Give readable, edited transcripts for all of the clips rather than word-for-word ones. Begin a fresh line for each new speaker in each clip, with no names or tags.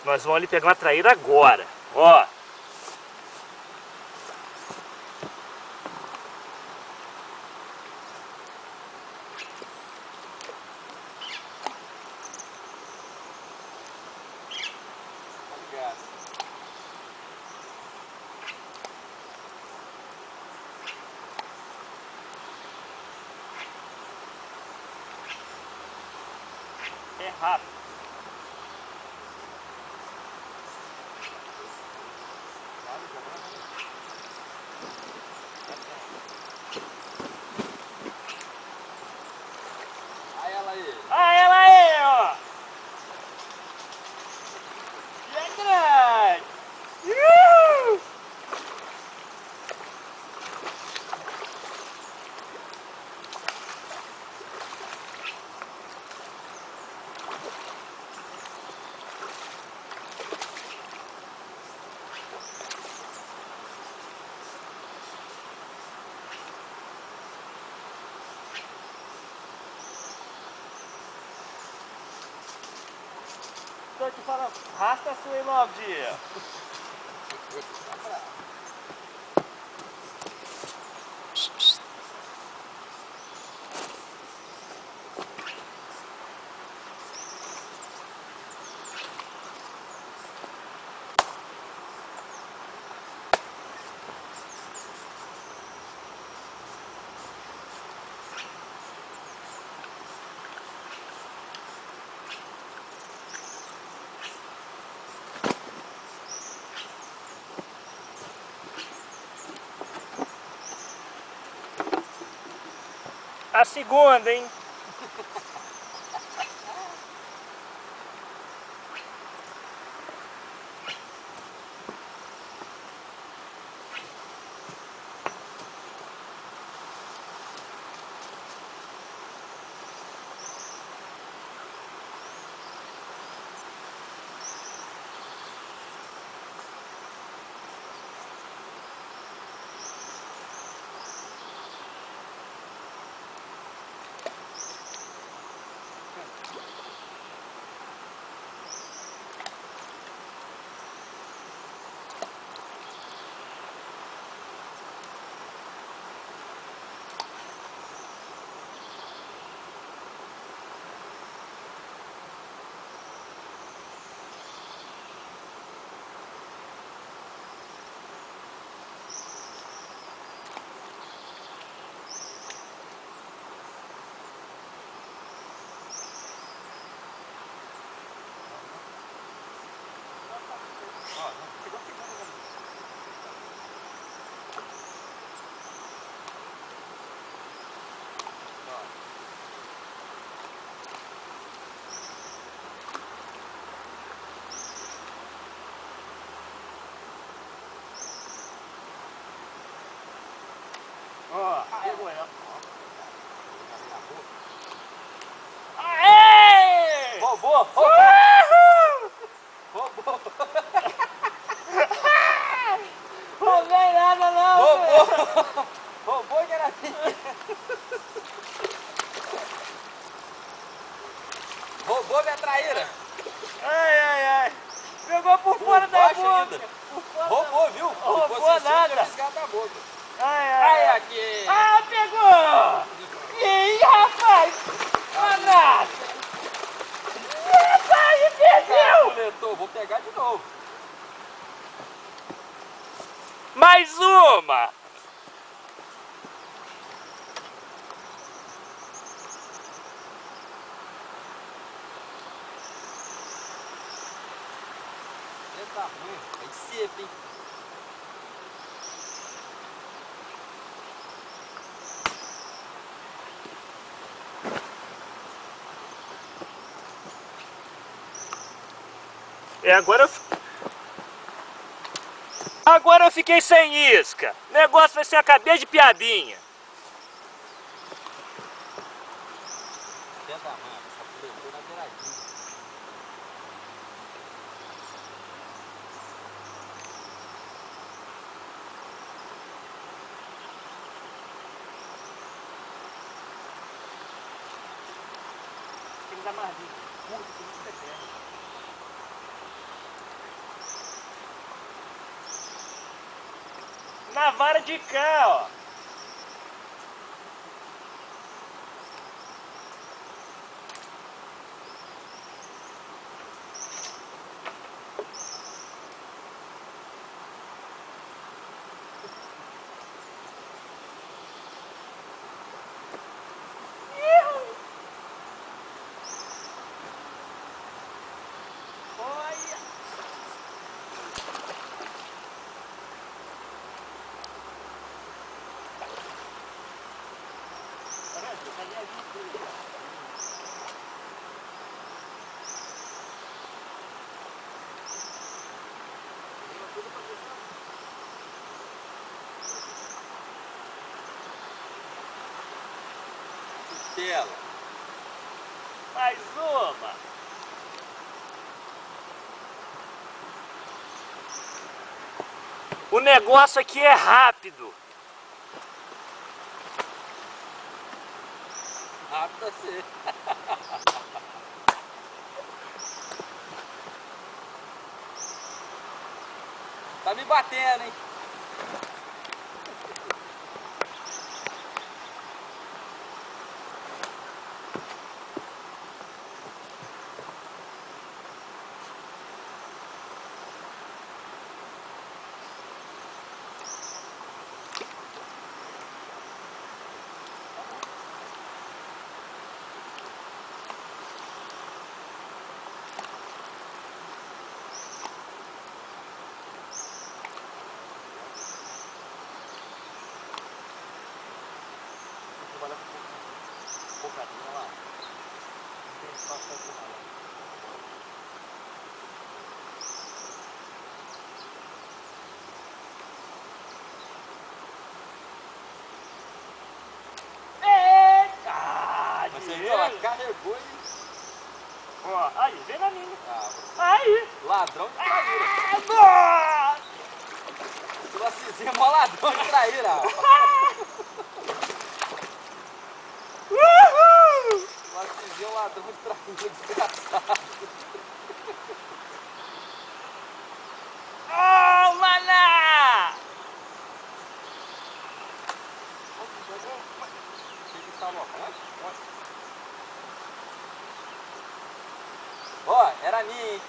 Nós vamos ali pegar uma traíra agora. Ó. É rápido.
Olha ela aí.
Ah, ela aí, ó. E é grande. Tô te falando, raspa a sua aí logo, dia. A segunda, hein? Ó, pegou ela. Aê!
Roubou!
Uhul!
Roubou!
Não vem nada não,
Roubou!
velho.
Roubou que era minha! Roubou minha traíra!
Ai, ai, ai. Pegou por fora da
baixo
boca.
ainda.
Por fora
Roubou,
da...
viu?
Roubou
Se fosse assim,
nada.
tinha fisgado da boca.
Ai, ai,
Ai,
ai.
aqui!
Ah, pegou! Ih, rapaz! Danado! Rapaz, perdeu!
Capuletou, vou pegar de novo.
Mais uma!
Eita ruim, aí seco, hein?
É, agora eu fiquei sem isca. O negócio vai ser a cadeia de piabinha.
Até da manga, capuletou na beiradinha.
Tem que dar mais curto, tem que ser perto. Na vara de cá, ó. Olha!
Tela.
Mais uma. O negócio aqui é rápido.
Rápido assim. Tá me batendo, hein? Bocadinha lá. Não tem espaço pra empurrar lá.
Eita!
Você viu? Ela carregou e...
Ó, aí, vem na minha.
Ah,
Aí!
ladrão de traíra.
Ah,
O Lacizinho é mó ladrão de traíra, rapaz.
Uhul!
O Lacizinho é um ladrão de traíra, desgraçado.
Oh, maná!
O que está louco? Ó, era minha, hein?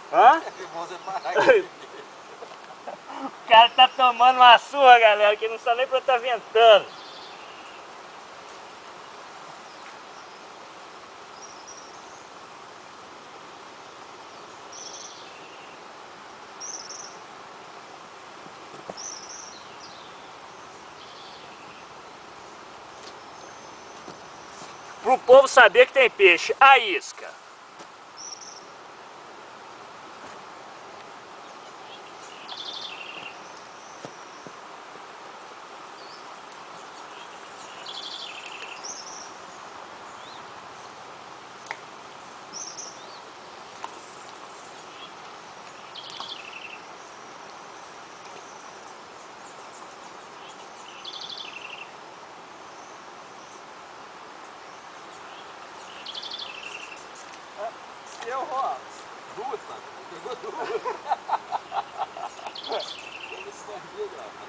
Hã?
Você parar aqui.
O cara tá tomando uma surra, galera, que não sabe nem pra tá ventando. Pro povo saber que tem peixe, a isca.
Eu, ó, duas, mano. Pegou duas. Pegou escondido, ó.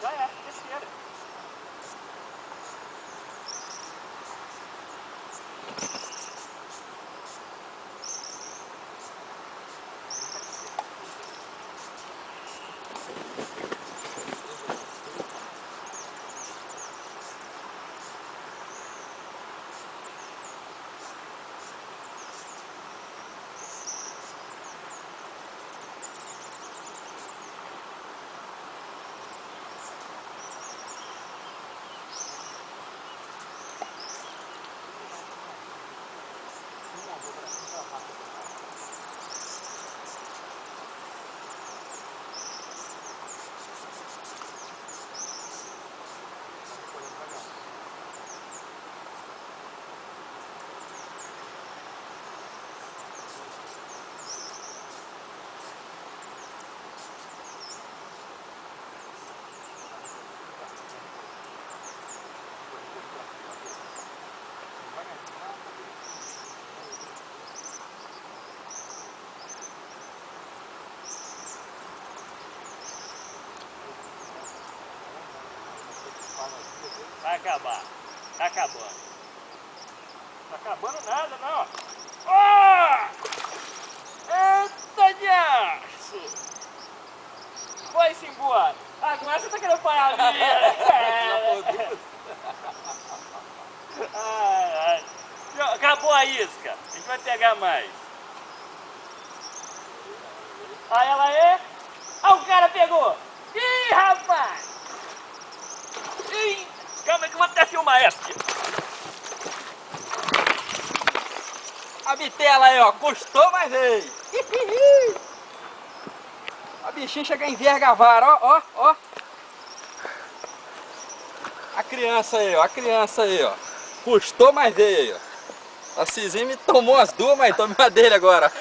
Já é, terceira. Vai acabar. Tá acabando. Tá acabando nada, não. Oh! Eita, diacho! Foi-se embora. Agora você tá querendo parar ali. Acabou a isca. A gente vai pegar mais. Olha ela aí. Ah, o cara pegou. Ih, rapaz. Ih, calma aí que eu vou até filmar essa aqui.
A bitela aí, ó, custou, mas veio. A bichinha chega a envergar a vara, ó, ó, ó. A criança aí, ó, a criança aí, ó. Custou, mas veio aí, ó. A Cizinha me tomou as duas, mas tome uma dele agora.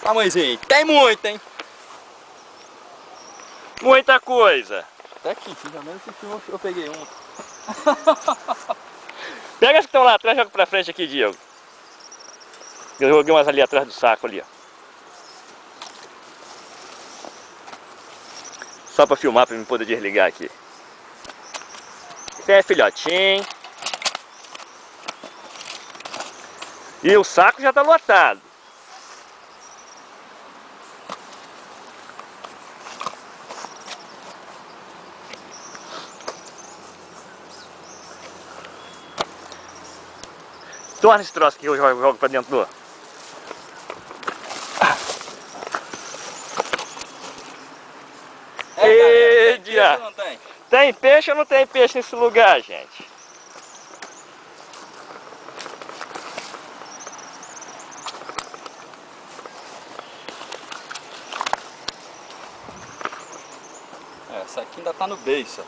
A mãezinha, tem muito, hein?
Muita coisa.
Até aqui, pelo menos eu peguei um.
Pega as que estão lá atrás e joga pra frente aqui, Diego. Eu joguei umas ali atrás do saco ali, ó. Só pra filmar, pra me poder desligar aqui. Esse é filhotinho. E o saco já tá lotado. Torna esse troço aqui que eu jogo pra dentro do...
Tem ou não tem?
Tem peixe ou não tem peixe nesse lugar, gente?
É, essa aqui ainda tá no beiço.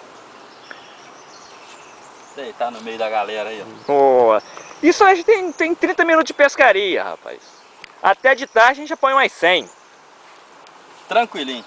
Aí, tá no meio da galera aí, ó.
Oh, isso a gente tem 30 minutos de pescaria, rapaz. Até de tarde a gente já põe umas 100.
Tranquilinho.